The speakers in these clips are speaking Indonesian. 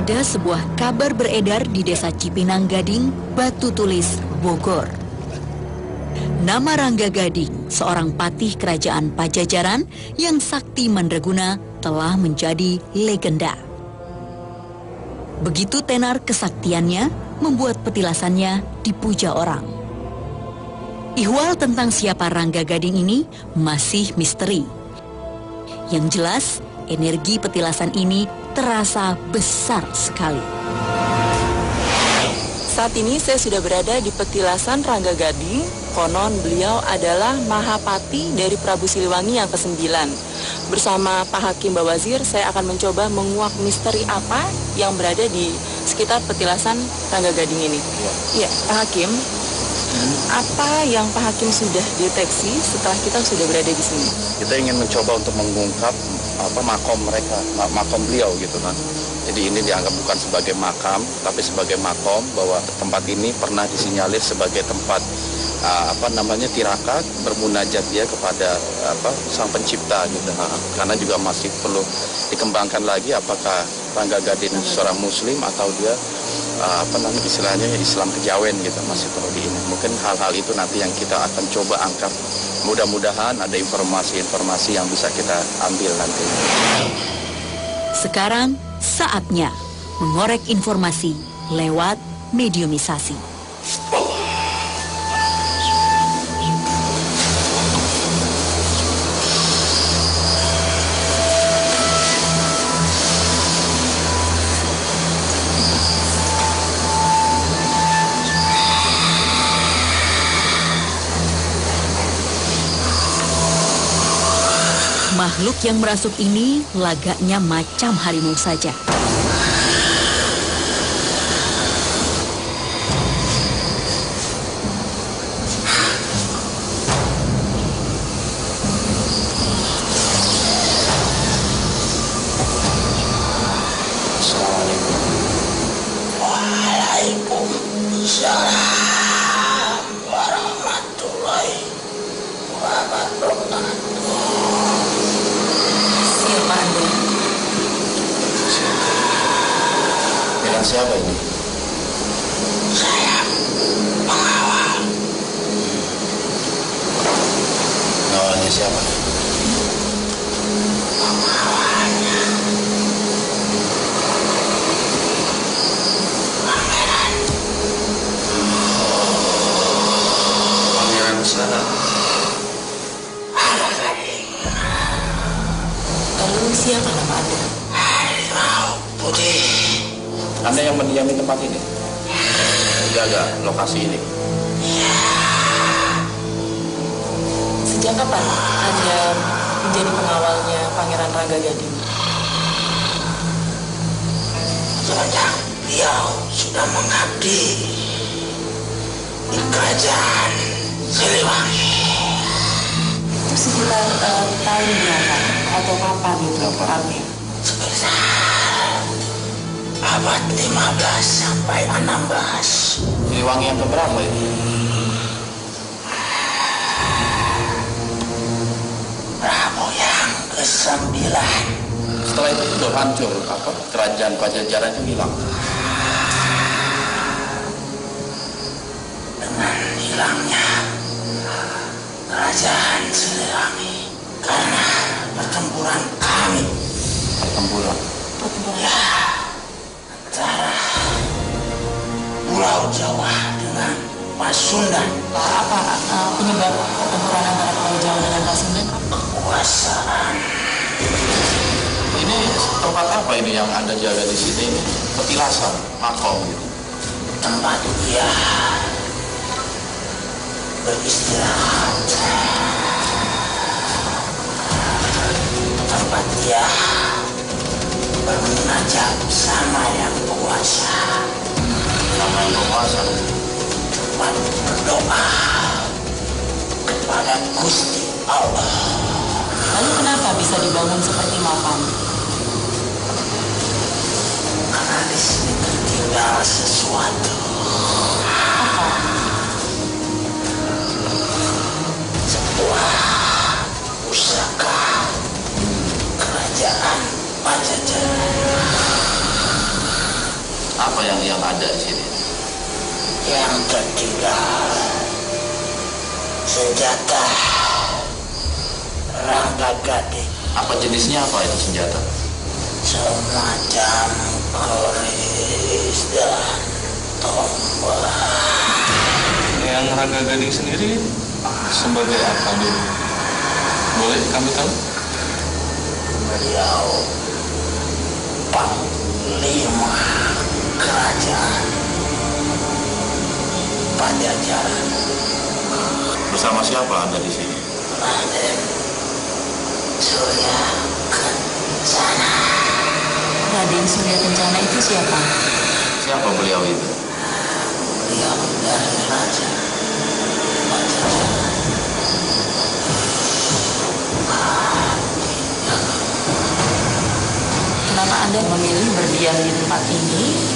Ada sebuah kabar beredar di desa Cipinang Gading, Batu Tulis, Bogor. Nama Rangga Gading, seorang patih kerajaan Pajajaran yang sakti mandraguna, telah menjadi legenda. Begitu tenar kesaktiannya, membuat petilasannya dipuja orang. Ihwal tentang siapa Rangga Gading ini masih misteri. Yang jelas, energi petilasan ini terasa besar sekali. Saat ini saya sudah berada di petilasan Rangga Gading. Konon beliau adalah Mahapati dari Prabu Siliwangi yang ke-9. Bersama Pak Hakim Bawazir, saya akan mencoba menguak misteri apa yang berada di sekitar petilasan Rangga Gading ini. Iya, Pak Hakim. Apa yang Pak Hakim sudah deteksi setelah kita sudah berada di sini? Kita ingin mencoba untuk mengungkap makom mereka, makom beliau gitu kan. Jadi ini dianggap bukan sebagai makam, tapi sebagai makom, bahwa tempat ini pernah disinyalir sebagai tempat tirakat, bermunajat dia kepada Sang Pencipta gitu. Karena juga masih perlu dikembangkan lagi apakah Rangga Gading seorang Muslim atau dia istilahnya Islam kejawen gitu, masih perlu ini. Mungkin hal-hal itu nanti yang kita akan coba angkat. Mudah-mudahan ada informasi-informasi yang bisa kita ambil nanti. Sekarang saatnya mengorek informasi lewat mediumisasi. Makhluk yang merasuk ini lagaknya macam harimau saja. Assalamualaikum. Waalaikumsalam warahmatullahi wabarakatuh. Siapa Anda? Dengan siapa ini? Saya pengawal. Pengawalnya siapa? Pengawalnya Pangeran. Pangeran sana. Lalu siapa nama Anda? Harimau putih. Anda yang mendiami tempat ini? Menjaga lokasi ini? Sejak kapan Anda menjadi pengawalnya Pangeran Rangga Gading? Sejak beliau sudah mengabdi di kerajaan Siliwangi. Itu sekitar tahun berapa atau kapan itu orangnya? Sekitar abad 15 sampai 16. Siliwangi yang keberapa ini? Prabu yang ke-9. Setelah itu sudah hancur, kerajaan Pajajaran itu hilang. Dengan hilangnya kerajaan Siliwangi karena pertempuran kami. Pertempuran. Ya, antara Pulau Jawa dengan Pasundan. Apa penyebab pertempuran antara Pulau Jawa dengan Pasundan? Kekuasaan. Ini tempat apa ini yang Anda jaga di sini? Petilasan, makom gitu. Tempat dia beristirahat. Tempat dia bermunajat sama yang kuasa. Sama yang berkuasa. Tempat berdoa kepada Gusti Allah. Lalu kenapa bisa dibangun seperti makam? Karena di sini tertinggal sesuatu. Sebuah pusaka kerajaan Pajajaran. Apa yang ada di sini? Yang tertinggal senjata Rangga Gading. Apa jenisnya, apa itu senjata? Semacam keris dan tombak. Yang Rangga Gading sendiri sebagai apa dulu? Boleh kami tahu? Beliau panglima kerajaan Pajajaran. Bersama siapa Anda di sini? Raden Surya Kencana. Raden Surya Kencana itu siapa? Siapa beliau itu? Beliau dari Raja Pajajaran. Kenapa Anda memilih berdiam di tempat ini?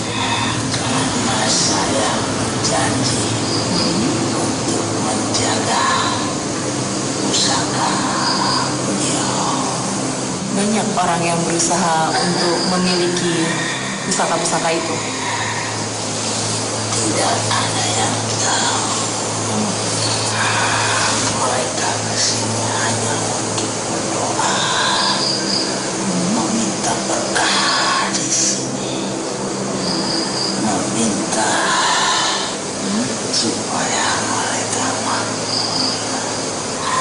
Karena saya berjanji untuk menjaga pusaka beliau. Banyak orang yang berusaha untuk memiliki pusaka-pusaka itu. Tidak ada yang tahu. Mereka kesini hanya untuk berdoa, meminta berkah di sini, meminta supaya mereka makmur.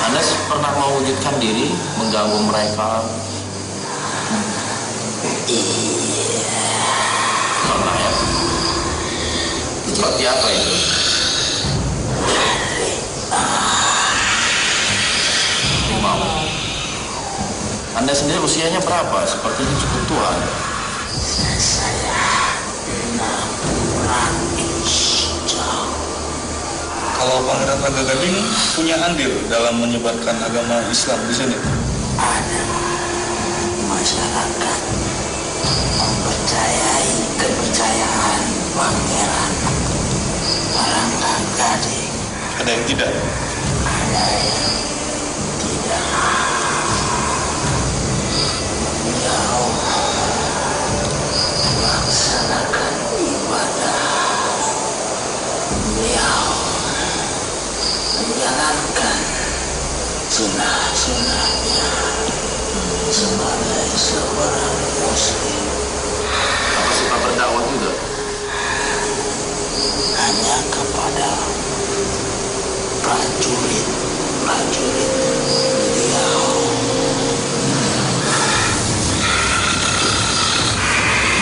Anda pernah mewujudkan diri mengganggu mereka? Iya, Pernah ya? Seperti apa itu? Mau. Anda sendiri usianya berapa? Sepertinya cukup tua. saya 6 hijau. Kalau Pangeran Rangga Gading punya andil dalam menyebarkan agama Islam di sini? Ada masyarakat mempercayai kepercayaan Pangeran Rangga Gading. Ada yang tidak? Ada yang tidak. Beliau melaksanakan ibadah. Beliau menjalankan sunnah-sunnahnya sebagai seorang muslim. Apa suka berdakwah juga? Hanya kepada prajurit beliau.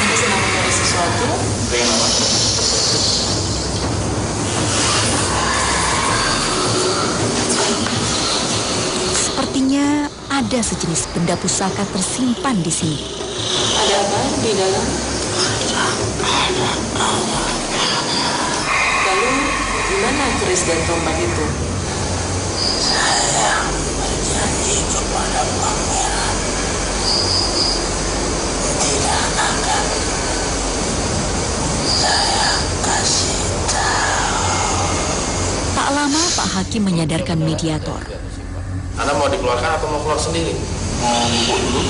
Anda sedang mencari sesuatu? Pengen apa? Sepertinya ada sejenis benda pusaka tersimpan di sini. Ada apa di dalam? Lalu di mana keris dan tombak itu? Saya berjanji kepada pangeran tidak akan saya kasih tahu. Tak lama Pak Hakim menyadarkan mediator. Anda mau dikeluarkan atau mau keluar sendiri? Mau bubuk dulu?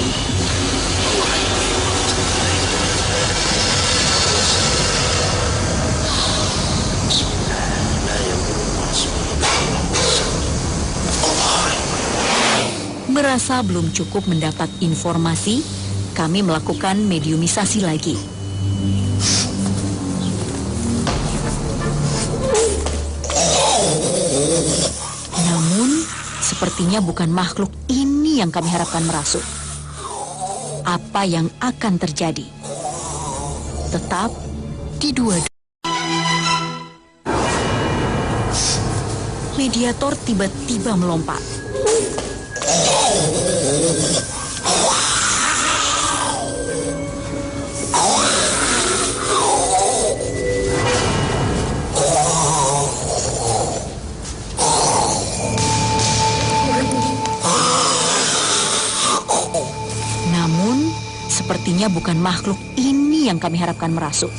Merasa belum cukup mendapat informasi, kami melakukan mediumisasi lagi. Namun, sepertinya bukan makhluk ini yang kami harapkan merasuk. Apa yang akan terjadi? Tetap di dua. Mediator tiba-tiba melompat. Namun, sepertinya bukan makhluk ini yang kami harapkan merasuk.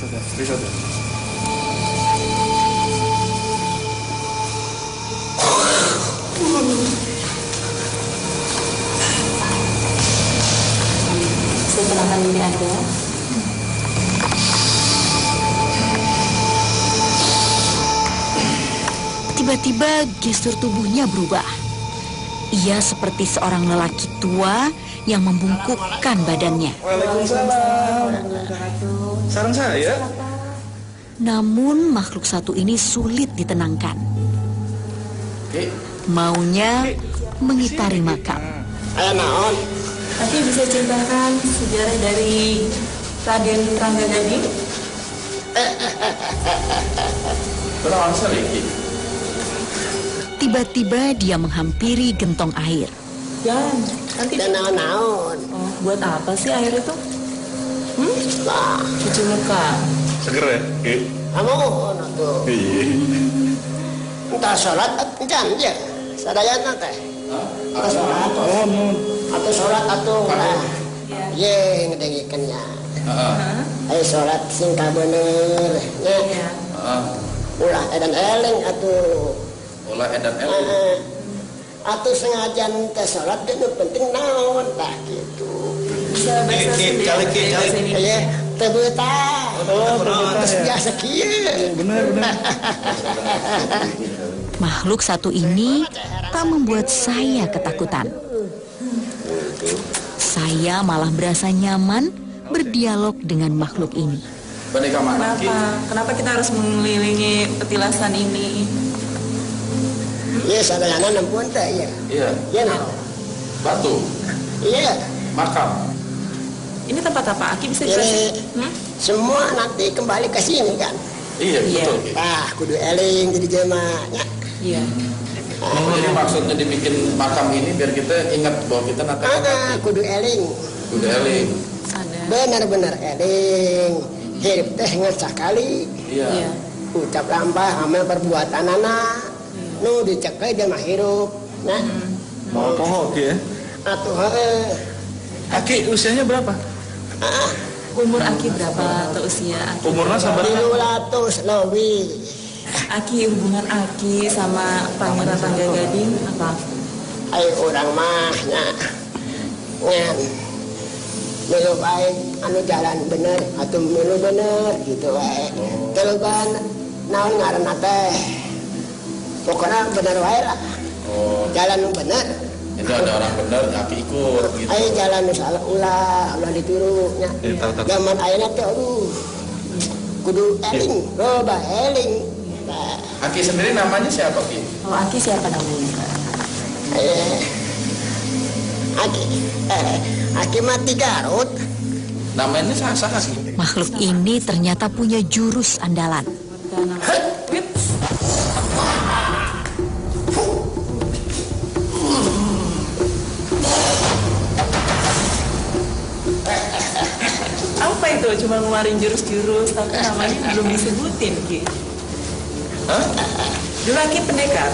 Saya tenangkan diri Anda. Tiba-tiba gestur tubuhnya berubah. Ia seperti seorang lelaki tua yang membungkukkan badannya. Waalaikumsalam. Sarang saya. Namun makhluk satu ini sulit ditenangkan. Maunya mengitari makam. Ayo naon? Aki bisa ceritakan sejarah dari Raden Rangga Gading? Tiba-tiba dia menghampiri gentong air. Jangan, nanti. Dan naon-naon. Oh, buat apa sih air itu? Lah, Cuci muka. Seger ya? kamu tuh. Entah sholat, encan ya. Sadayana teh. Entah sholat. Atau sholat atau lah. Ye, ngedengikannya. Ayo sholat singka bener. Ya. Ulah edan eleng atuh. Ulah edan eleng. Atau sengaja teh sholat itu penting naon lah gitu. Bisa bahasa sendiri. Ya, teh betah. Terus biasa kieu. Bener. Makhluk satu ini tak membuat saya ketakutan. Saya malah berasa nyaman berdialog dengan makhluk ini. Kenapa kita harus mengelilingi petilasan ini? Iya, sadayana nempuan teh ya. Iya. Iya nah. Batu. Iya. Makam. Ini tempat apa? Aki bisa Ini jelasin? semua nanti kembali ke sini kan. Iya, betul. Tah, kudu eling jadi jemaahnya. Iya. Oh, jadi maksudnya dibikin makam ini biar kita ingat bahwa kita nanti Kudu eling. udah eling. Sadar. Benar-benar eling. Hidup teh ngan sakali. Iya. Ucap lampah amal perbuatan anak. Nu dicekel jelema hirup. Nah, Pohon ya. atuh heueuh. Aki usianya berapa? Umur Aki berapa atau usia Aki? Umurnya sabar. 300 lebih. Aki, hubungan Aki sama Pangeran Rangga Gading apa? Ayo orang mah nya. Ngan. Milu baik anu jalan bener atau milu bener gitu wae. Teluban naon ngaranna teh. Pokoknya bener wae lah. Jalan nu bener. Itu ada orang benar, Aki ikut gitu. Ayo jalan nu salah ulah ditiru nya. Zaman ayeuna teh aduh. Kudu eling, loba eling. Nah, Aki sendiri namanya siapa, Ki? Kalau Aki siapa namanya? Aki mati Garut. Namanya sah Ki. Makhluk ini ternyata punya jurus andalan. Apa itu? Cuma ngeluarin jurus-jurus, tapi namanya belum disebutin, Ki. Hah? Dulu Aki pendekar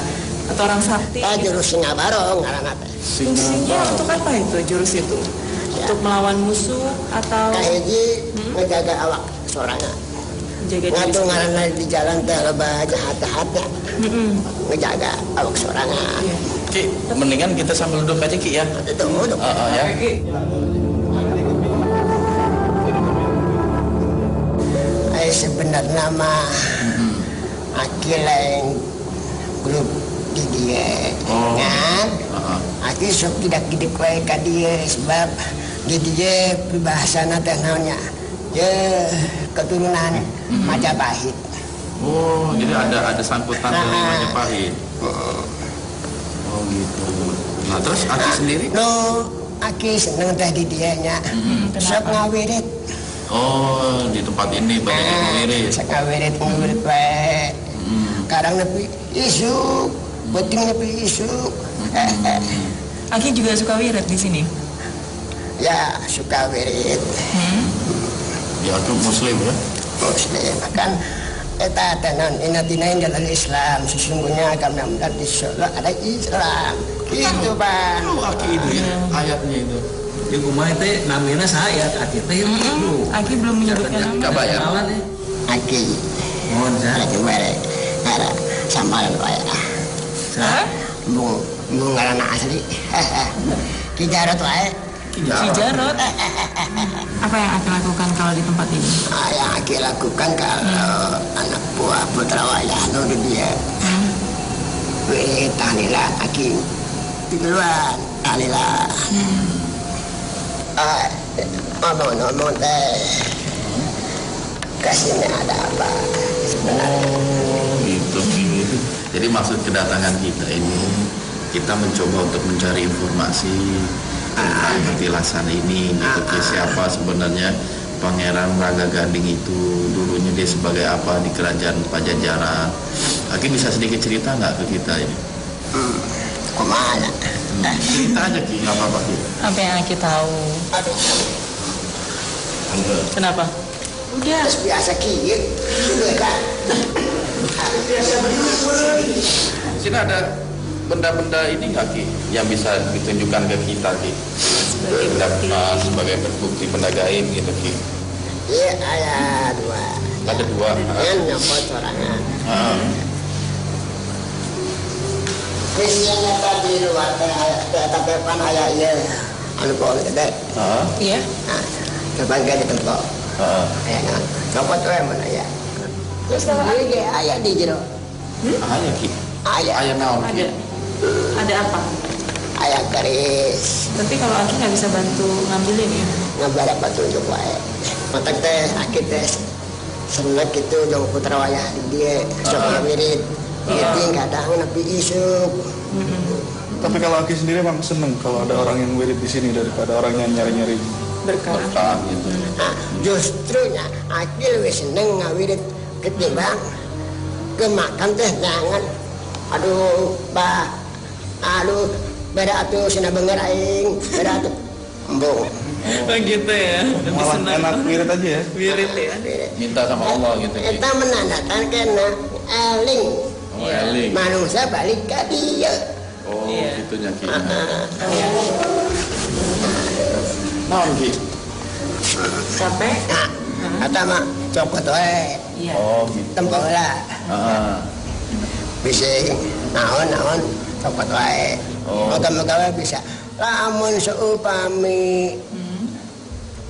atau orang sakti? Jurus singa barong ngaranna teh. Fungsinya untuk apa itu jurus itu? Untuk melawan musuh atau Kahiji ngejaga awak sorangan. menjaga diri Ngatu sendiri? ngaranna di jalan teh loba jahat-jahatnya. Ngejaga awak sorangan. Iya. Ki, mendingan kita sambil duduk aja, Ki ya. Itu udah. Ya. Sebenarnya mah Aki lain grup di dia kan. Aki sok tidak gidik wae ka dia sebab di dia peribahasana teh naonnya. Ya keturunan Majapahit. Oh, jadi ada sangkutan dari Majapahit. Oh gitu. Nah terus Aki sendiri? No, Aki seneng teh di dia nya. Sok ngawirit. Oh, di tempat ini banyak yang ngewirit. Sok ngawirit wae. Kadang nepi isuk, penting nepi isuk. Aki juga suka wirid di sini. Ya suka wirid. Ya itu Muslim ya. Muslim kan eta tenan inatinain dalam Islam sesungguhnya agama di Solo ada Islam gitu bang. Oh, Aki itu ya ayatnya itu. Di rumah itu namanya saya Aki teh Aki belum menyebutkan nama. Gak bayar. Aki mohon saya Aki bare ada sambal wae Hah? bung ngaranna asli Ki Jarot wae. Ki Jarot. Apa yang Aki lakukan kalau di tempat ini? Yang Aki lakukan kalau anak buah putra wayah nu di dia Tahlilan aki duluan tahlilan. Ngomong teh kasihnya ada apa sebenarnya. Gitu. Jadi maksud kedatangan kita ini, kita mencoba untuk mencari informasi tentang petilasan ini, gitu. Siapa sebenarnya Pangeran Rangga Gading itu, dulunya dia sebagai apa di kerajaan Pajajaran. Aki bisa sedikit cerita nggak ke kita ini? Kemana? Cerita aja Ki, nggak apa-apa Ki. Apa yang Aki tahu? Kenapa? Udah biasa kieu. Kan? Biasa Di sini ada benda-benda ini nggak Ki, yang bisa ditunjukkan ke kita Ki? Sebagai bukti benda gaib gitu Ki. Iya, ada dua. Ada dua. Yang nyopot sorangan. Biasanya tadi luar tapi pan aya ieu anu pohon gede. Iya. Nah, depan gede tempat. Aya kan. Nyopot we mun aya. Terus ieu ge aya di jero. Aya Ki. Aya naon Ki? Ada apa? Aya garis. Tapi kalau Aki nggak bisa bantu ngambilin ya? Ngabara petunjuk wae. Matak teh aki teh seneng kitu jeung putra wayah di dieu sok ngawirit. Jadi kadang nepi isuk. Tapi kalau Aki sendiri emang seneng kalau ada orang yang wirid di sini daripada orang yang nyari-nyari Berkah. Gitu. Nah, justrunya Aki lebih seneng ngawirit ketimbang ke makam teh jangan. Aduh, beda atuh sina benger aing, beda atuh embung. Oh gitu ya. malah enak wirid aja ya. Wirid ya. Minta sama Allah gitu Ki. Eta menandakan kena eling. Eling. Manusia balik ke dia. Oh, gitunya Ki. Naon Ki? Capek? Nah, eta mah copot wae. Iya. Oh, gitu. Tempo lah. Bising naon copot wae. Moga-moga bisa. Lamun seupami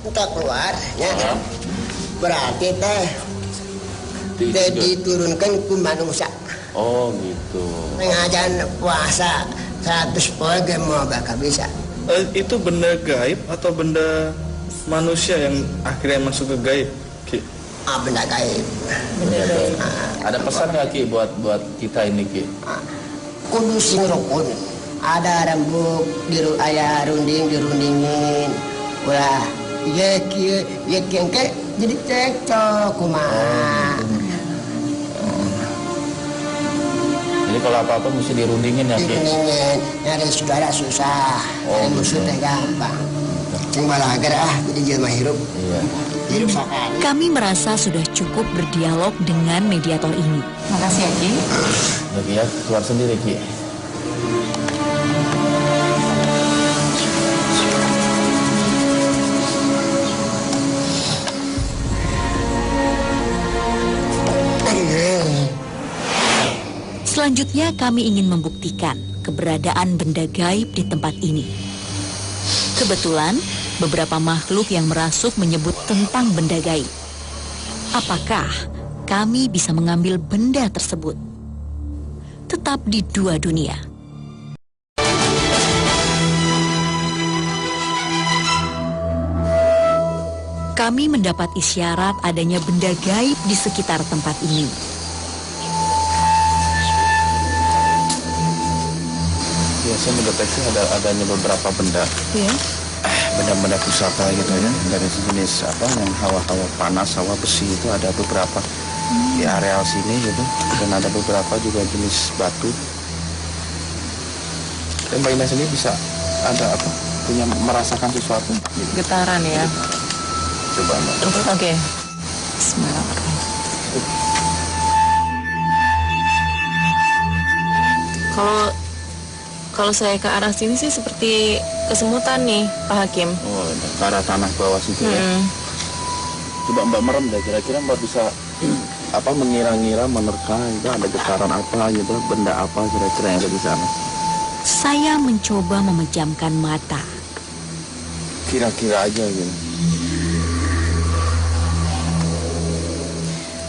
kita keluar nya. Berarti teh diturunkan ku manusia. Oh, gitu. Pengajian puasa 100 poe ge mau bakal bisa. Itu benda gaib atau benda manusia yang akhirnya masuk ke gaib Ki? Benda gaib. Ada pesan nggak Ki buat kita ini Ki? Kudu sing rukun. Ada rembuk aya runding dirundingin. Ulah ye kieu ye kengke jadi cekcok kumaha. Jadi kalau apa-apa mesti dirundingin ya Ki? Dirundingin, nyari saudara susah, nyari musuh teh gampang. Sing balagar jadi jelema hirup. Iya. Hirup sakali. Kami merasa sudah cukup berdialog dengan mediator ini. Makasih ya Ki. Jadi ya keluar sendiri Ki. Selanjutnya kami ingin membuktikan keberadaan benda gaib di tempat ini. Kebetulan beberapa makhluk yang merasuk menyebut tentang benda gaib. Apakah kami bisa mengambil benda tersebut? Tetap di Dua Dunia. Kami mendapat isyarat adanya benda gaib di sekitar tempat ini. Biasanya mendeteksi adanya beberapa benda. Ya. Benda-benda pusaka gitu ya, dari jenis apa yang hawa-hawa panas, hawa besi itu ada beberapa di areal sini gitu, dan ada beberapa juga jenis batu. Dan Mbak Ina sendiri bisa ada apa? Punya merasakan sesuatu? Getaran ya. Coba Mbak. Oke. Bismillahirrahmanirrahim. Kalau saya ke arah sini sih seperti kesemutan nih, Pak Hakim. Oh, ke arah tanah bawah situ ya. Coba Mbak merem deh, kira-kira Mbak bisa apa mengira-ngira, menerka itu ada getaran apa gitu, benda apa kira-kira yang ada di sana. Saya mencoba memejamkan mata. Kira-kira aja gitu.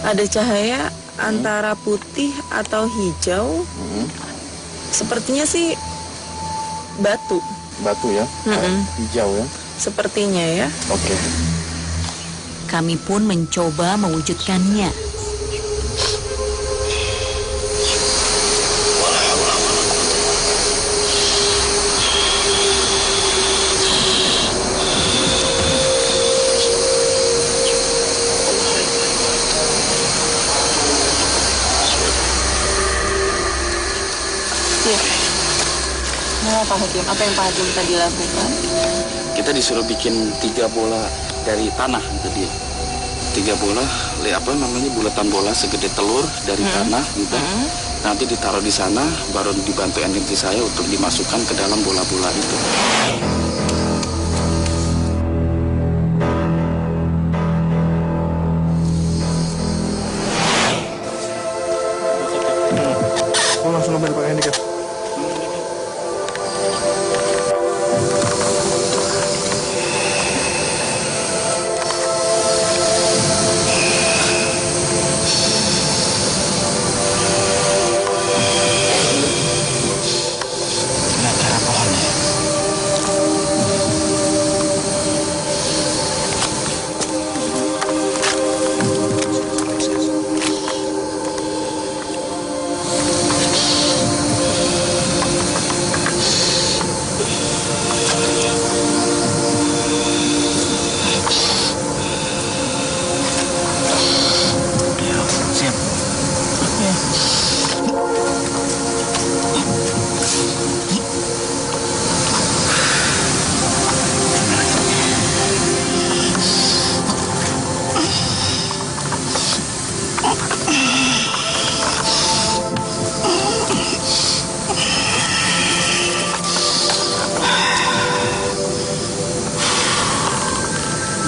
Ada cahaya antara putih atau hijau Sepertinya sih batu. Batu ya? Hijau ya? Sepertinya ya. Oke. Kami pun mencoba mewujudkannya. Nah, Pak Hakim, apa yang Pak Hakim tadi lakukan? Kita disuruh bikin 3 bola dari tanah tadi. 3 bola, apa namanya, bulatan bola segede telur dari tanah gitu. Nanti ditaruh di sana, baru dibantu energi saya untuk dimasukkan ke dalam bola-bola itu. Langsung ngambil pakai handicap.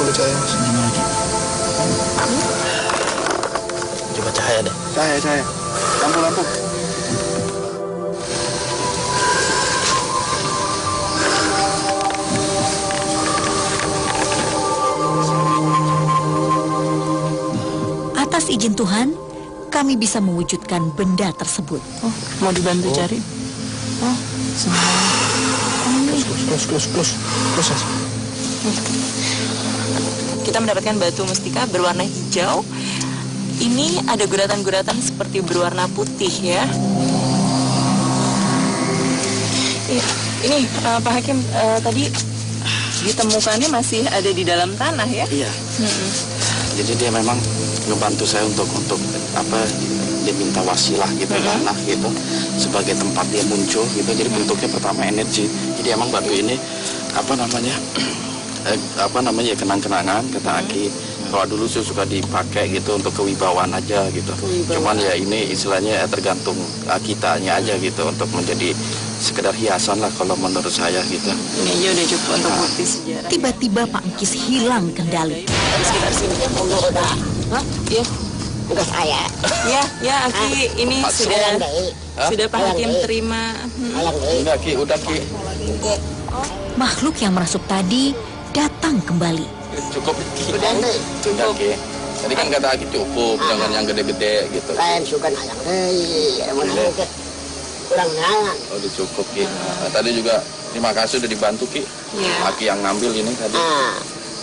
Boleh cahaya, Mas. Coba cahaya deh. Cahaya. Lampu. Atas izin Tuhan, kami bisa mewujudkan benda tersebut. Oh, mau dibantu cari? Oh, Close. kita mendapatkan batu mustika berwarna hijau. Ini ada guratan-guratan seperti berwarna putih ya. Ini Pak Hakim, tadi ditemukannya masih ada di dalam tanah ya? Iya. Jadi dia memang ngebantu saya untuk apa, dia minta wasilah gitu, tanah gitu, sebagai tempat dia muncul gitu. Jadi bentuknya pertama energi. Jadi emang batu ini apa namanya, kenang-kenangan kata Aki. Kalau dulu sih suka dipakai gitu untuk kewibawaan aja gitu. Cuman ya ini istilahnya tergantung kitanya aja gitu, untuk menjadi sekedar hiasan lah kalau menurut saya gitu. Ini aja udah cukup untuk bukti sejarah. Tiba-tiba Pak Engkis hilang kendali. Sekitar sini. Udah. Hah? Iya. Udah saya. Ya Aki, ini sudah Pak Hakim terima. Udah Ki. Makhluk yang merasuk tadi datang kembali. Cukup Ki. Udah nih. Cukup Ki. Tadi kan kata Aki cukup, jangan yang gede-gede gitu. Lain suka ayang deh. Kurang nangan. Oh, udah cukup Ki. Nah, tadi juga terima kasih udah dibantu Ki. Iya. Aki yang ngambil ini tadi.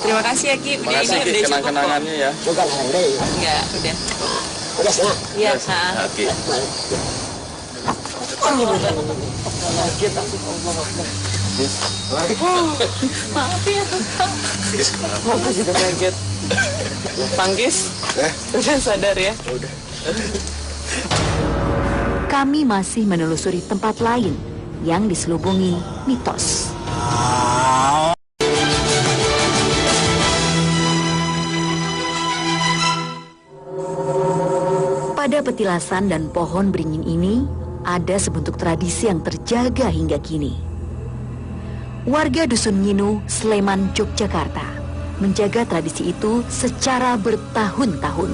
Terima kasih ya Ki. Terima kasih Ki, Udah cukup kenang-kenangannya ya. Suka ayang deh. Enggak, udah. Udah senang. Iya, Aki. maaf ya. Makasih udah kaget. Panggis, udah sadar ya? Udah. Kami masih menelusuri tempat lain yang diselubungi mitos. Pada petilasan dan pohon beringin ini, ada sebentuk tradisi yang terjaga hingga kini. Warga Dusun Nginu, Sleman, Yogyakarta, menjaga tradisi itu secara bertahun-tahun.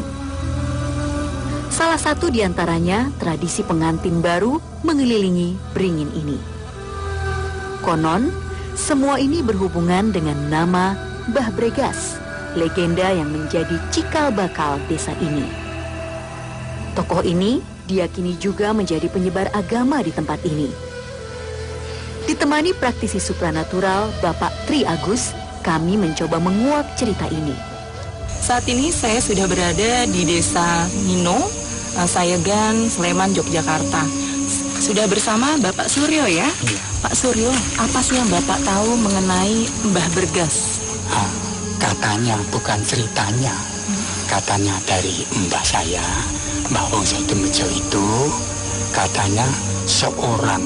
Salah satu di antaranya tradisi pengantin baru mengelilingi beringin ini. Konon, semua ini berhubungan dengan nama Mbah Bregas, legenda yang menjadi cikal bakal desa ini. Tokoh ini Dia kini juga menjadi penyebar agama di tempat ini. Ditemani praktisi supranatural Bapak Tri Agus, kami mencoba menguak cerita ini. Saat ini saya sudah berada di Desa Nino, Sayegan, Sleman, Yogyakarta. Sudah bersama Bapak Suryo ya? Iya. Pak Suryo, apa sih yang Bapak tahu mengenai Mbah Bergas? Katanya, bukan ceritanya. Katanya dari mbah saya, Mbah Wong Sidomejo itu, katanya seorang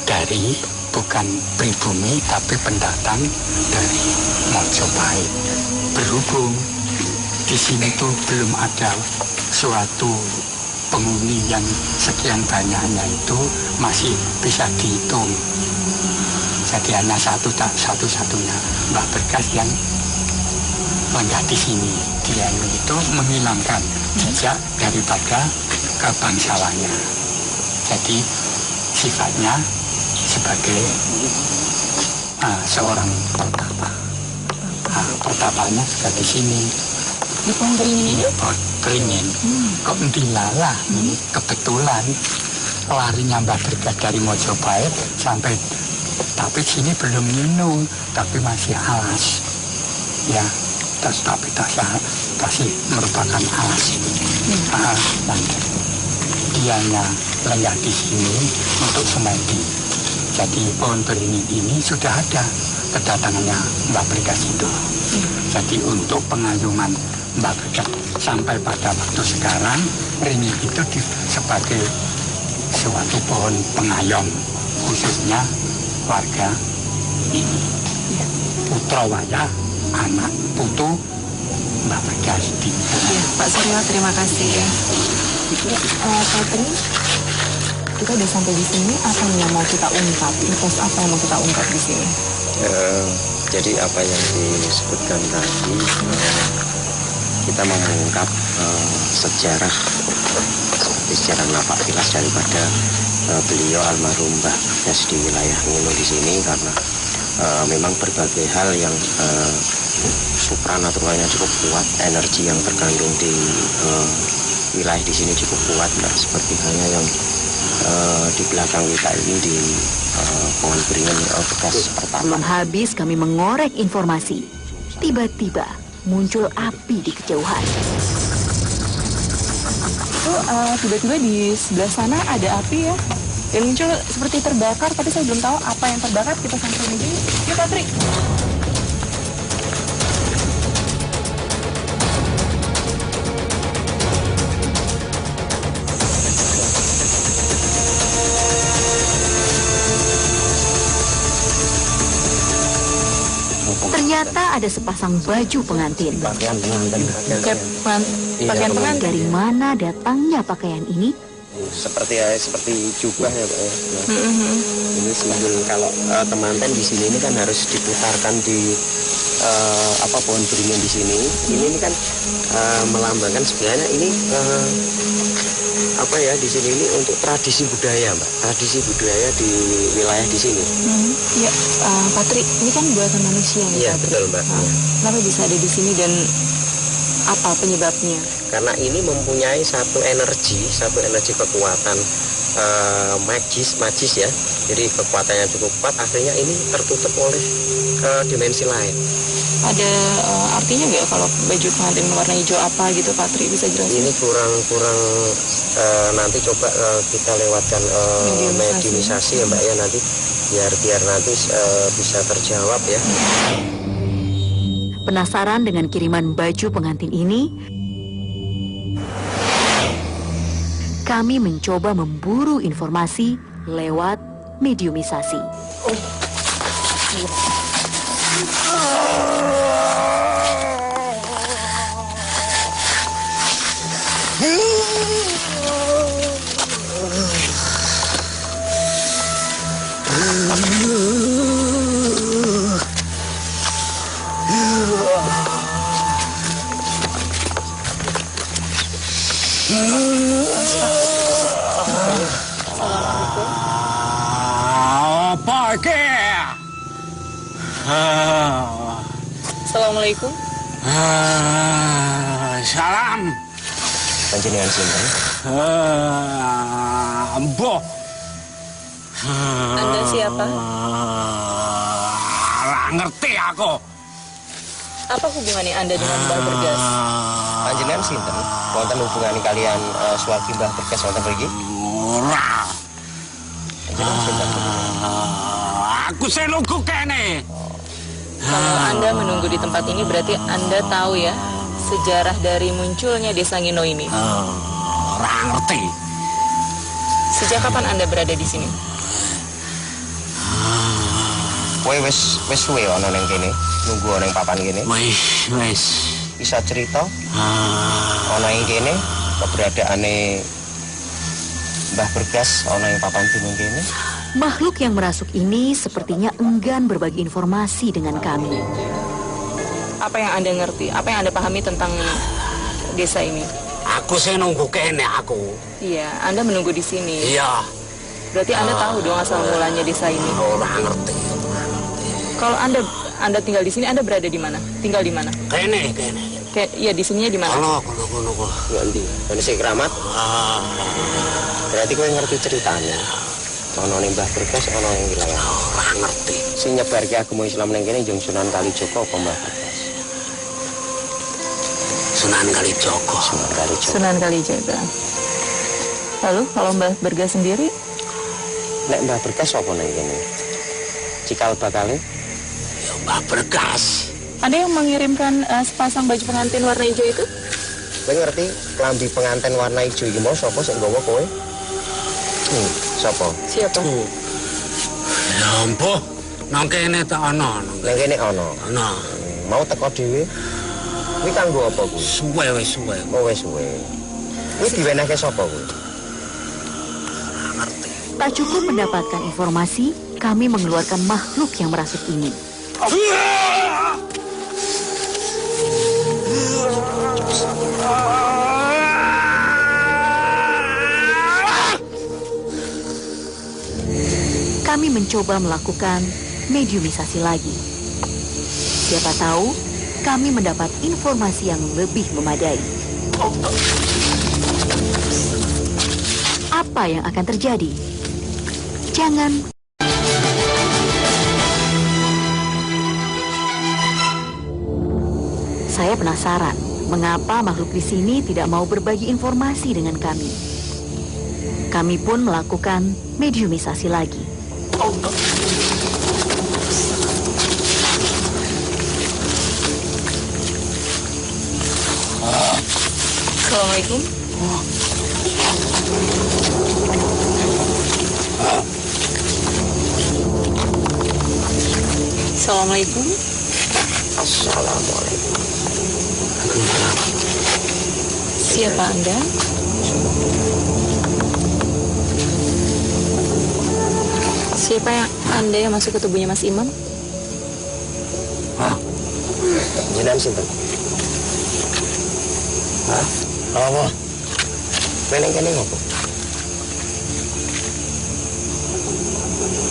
dari bukan pribumi tapi pendatang dari Mojopahit. Berhubung di sini tuh belum ada suatu penghuni yang sekian banyaknya itu masih bisa dihitung. Jadi hanya satu-satunya Mbah Bergas yang lenggah di sini. Dia itu menghilangkan jejak daripada kebangsawannya. Jadi sifatnya sebagai seorang pertapa. Pertapanya juga di sini. Di Pohon Beringin ini? Pohon Beringin. Kok ndilalah ini kebetulan larinya Mbah Bergas dari Mojopahit sampai, tapi sini belum minum, tapi masih alas. Ya, tapi masih merupakan alas. Dan dianya lenggah di sini untuk semedi. Jadi Pohon Beringin ini sudah ada kedatangannya Mbah Bergas itu. Jadi untuk pengayuman Mbah Bergas sampai pada waktu sekarang, ringin itu sebagai suatu pohon pengayom, khususnya warga ini. Putrawaya, anak putu Mbah Bergas di Pak Suryo, terima kasih ya. Pak Tri, kita udah sampai di sini. Apa yang mau kita ungkap? Mitos apa yang mau kita ungkap di sini? Jadi apa yang disebutkan tadi, kita mau mengungkap sejarah seperti sejarah napak tilas daripada beliau almarhum Mbah Bergas di wilayah Nino di sini, karena memang berbagai hal yang supranaturalnya cukup kuat, energi yang terkandung di wilayah di sini cukup kuat, Mbak. Seperti halnya yang di belakang kita ini di Pohon Beringin bekas pertapa. Belum habis kami mengorek informasi, tiba-tiba muncul api di kejauhan. Tiba-tiba di sebelah sana ada api ya, dan muncul seperti terbakar, tapi saya belum tahu apa yang terbakar. Kita sampai di sini. Yuk Pak Tri. Ternyata ada sepasang baju pengantin. Pakaian pengantin. Pakaian pengantin. Dari mana datangnya pakaian ini? Seperti jubah ya, Pak. Ini simbol kalau temanten di sini ini kan harus diputarkan di Pohon Beringin di sini. Ini kan melambangkan sebenarnya ini di sini ini untuk tradisi budaya, Mbak. Tradisi budaya di wilayah di sini. Ya, Pak Tri, ini kan buatan manusia nih. Iya, betul, Mbak. Kenapa bisa ada di sini dan apa penyebabnya? Karena ini mempunyai satu energi kekuatan magis ya. Jadi kekuatannya cukup kuat, akhirnya ini tertutup oleh dimensi lain. Ada artinya nggak kalau baju pengantin warna hijau apa gitu, Pak Tri, bisa jelasin? Ini kurang nanti coba kita lewatkan mediumisasi ya, Mbak ya, nanti biar nanti bisa terjawab ya. Penasaran dengan kiriman baju pengantin ini? Kami mencoba memburu informasi lewat mediumisasi. Assalamualaikum. Salam. Panjenengan sinten? Mbah. Anda siapa? Ora ngerti aku. Apa hubungannya Anda dengan Mbah Bergas? Panjenengan sinten? Wonten hubungan kalian Suwargi Mbah Bergas wonten mriki? Ora. Panjenengan sinten? Aku sing nunggu kene. Kalau Anda menunggu di tempat ini berarti Anda tahu ya sejarah dari munculnya Desa Ngino ini. Ora ngerti. Sejak kapan Anda berada di sini? Kowe wis suwe ana ning kene, nunggu ana ning papan kene. Wis. Bisa cerita? Ana ing kene keberadaane Mbah Bergas ana ing papan gunung kene. Makhluk yang merasuk ini sepertinya enggan berbagi informasi dengan kami. Apa yang Anda ngerti? Apa yang Anda pahami tentang desa ini? Aku sing nunggu kene aku. Iya, Anda menunggu di sini. Iya. Berarti Anda tahu dong asal mulanya desa ini. Ora ngerti. Kalau Anda tinggal di sini, Anda berada di mana? Tinggal di mana? Kene. Iya, di sininya di mana? Kono. Nanti, kene sing keramat. Berarti kowe ngerti ceritanya. Ana ning Mbah Bergas ana ing wilayah. Ora ngerti. Sing nyebarke agama Islam ning kene jeung Sunan Kalijaga apa Mbah Bergas? Sunan Kalijaga. Sunan Kalijaga. Lalu kalau Mbah Bergas sendiri? Nek Mbah Bergas apa ning kene? Cikal bakale? Ya Mbah Bergas. Ada yang mengirimkan sepasang baju pengantin warna hijau itu? Kowe ngerti klambi pengantin warna hijau iki mau sapa sing nggawa kowe? Sapa? Siapa? Ya ampun, nang kene tak ana. Nang kene ana. Mau teko dhewe. Kuwi kanggo apa kuwi? Suwe. Oh wis suwe. Kuwi diwenehke sapa kuwi? Tak cukup mendapatkan informasi, kami mengeluarkan makhluk yang merasuk ini. Kami mencoba melakukan mediumisasi lagi. Siapa tahu kami mendapat informasi yang lebih memadai. Apa yang akan terjadi? Jangan. Saya penasaran, mengapa makhluk di sini tidak mau berbagi informasi dengan kami. Kami pun melakukan mediumisasi lagi. Assalamualaikum. Assalamualaikum. Assalamualaikum. Siapa Anda? Siapa yang Anda yang masuk ke tubuhnya Mas Imam? Jenengan sinten? Apa? Kowe ning kene ngopo?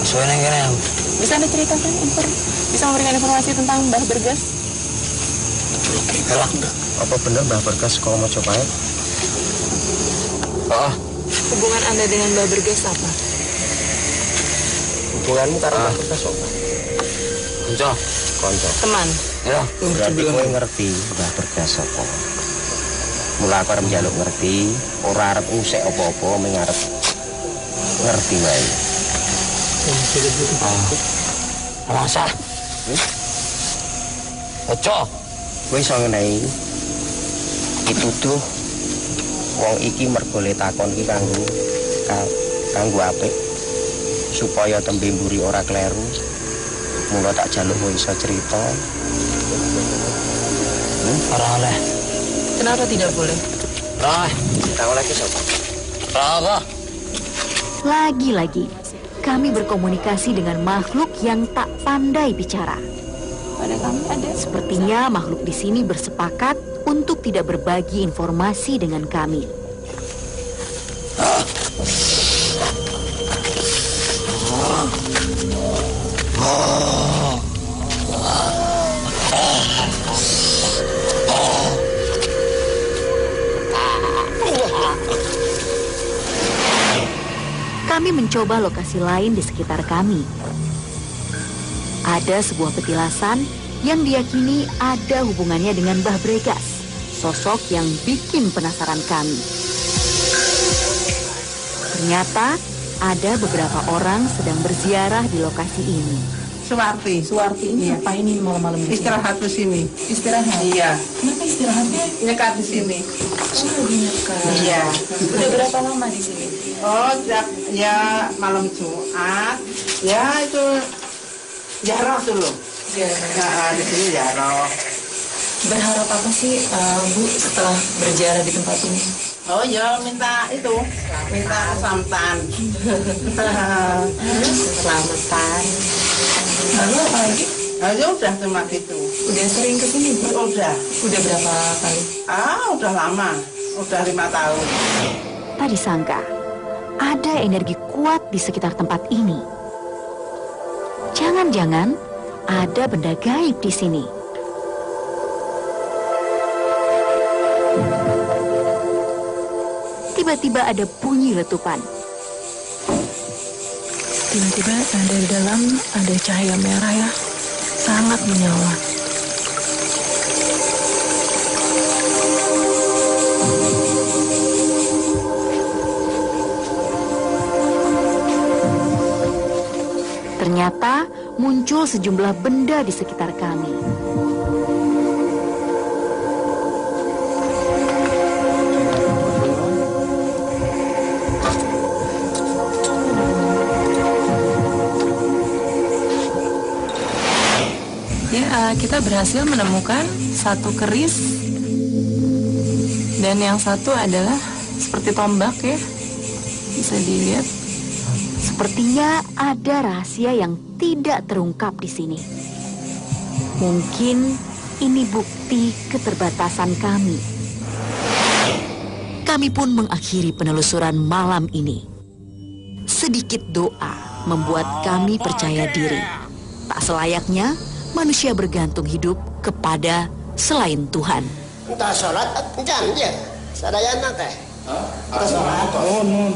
Soalnya neng kene. Bisa Anda ceritakan bisa memberikan informasi tentang Mbah Bergas? Apa bener Mbah Bergas kok mau cobain? Hubungan Anda dengan Mbah Bergas apa? Hubunganmu karo Mbah Bergas apa? Konco. Teman. Ya, berarti kowe ngerti Mbah Bergas apa? Mula aku arep njaluk ngerti, ora arep ngusik apa-apa, mung arep ngerti wae. Masa? Ojo. Kowe iso ngenehi dituduh wong iki mergo le takon iki kanggo apik supaya tembe mburi ora kleru. Mula tak jaluk kowe iso cerita. Ora oleh. Kenapa tidak boleh? Tak oleh ki sapa? Apa? Lagi-lagi, kami berkomunikasi dengan makhluk yang tak pandai bicara. Pada kami ada. Sepertinya makhluk di sini bersepakat untuk tidak berbagi informasi dengan kami. Kami mencoba lokasi lain di sekitar kami. Ada sebuah petilasan yang diyakini ada hubungannya dengan Mbah Bregas, sosok yang bikin penasaran kami. Ternyata ada beberapa orang sedang berziarah di lokasi ini. Suwarti ini ngapain ini malam-malam di sini? Istirahat di sini. Istirahat? Iya. Kenapa istirahatnya? Nyekat di sini. Oh, lagi nyekat. Iya. Udah berapa lama di sini? Oh, ya malam Jumat. Ya itu jaroh dulu. Nah, di sini jaroh. Berharap apa sih Bu setelah berziarah di tempat ini? Oh ya minta selamatan. Selamatan. Lalu apa lagi? Ya udah cuma gitu. Udah sering kesini Bu? Udah. Udah berapa kali? Udah lama. Udah 5 tahun. Tak disangka, ada energi kuat di sekitar tempat ini. Jangan-jangan ada benda gaib di sini. Tiba-tiba ada bunyi letupan. Tiba-tiba dari dalam ada cahaya merah ya, sangat menyala. Ternyata muncul sejumlah benda di sekitar kami. Ya, kita berhasil menemukan satu keris dan yang satu adalah seperti tombak ya, bisa dilihat. Sepertinya ada rahasia yang tidak terungkap di sini. Mungkin ini bukti keterbatasan kami. Kami pun mengakhiri penelusuran malam ini. Sedikit doa membuat kami percaya diri. Tak selayaknya manusia bergantung hidup kepada selain Tuhan. Entah sholat, encan ya. Sadayana teh. Entah sholat. Oh, non.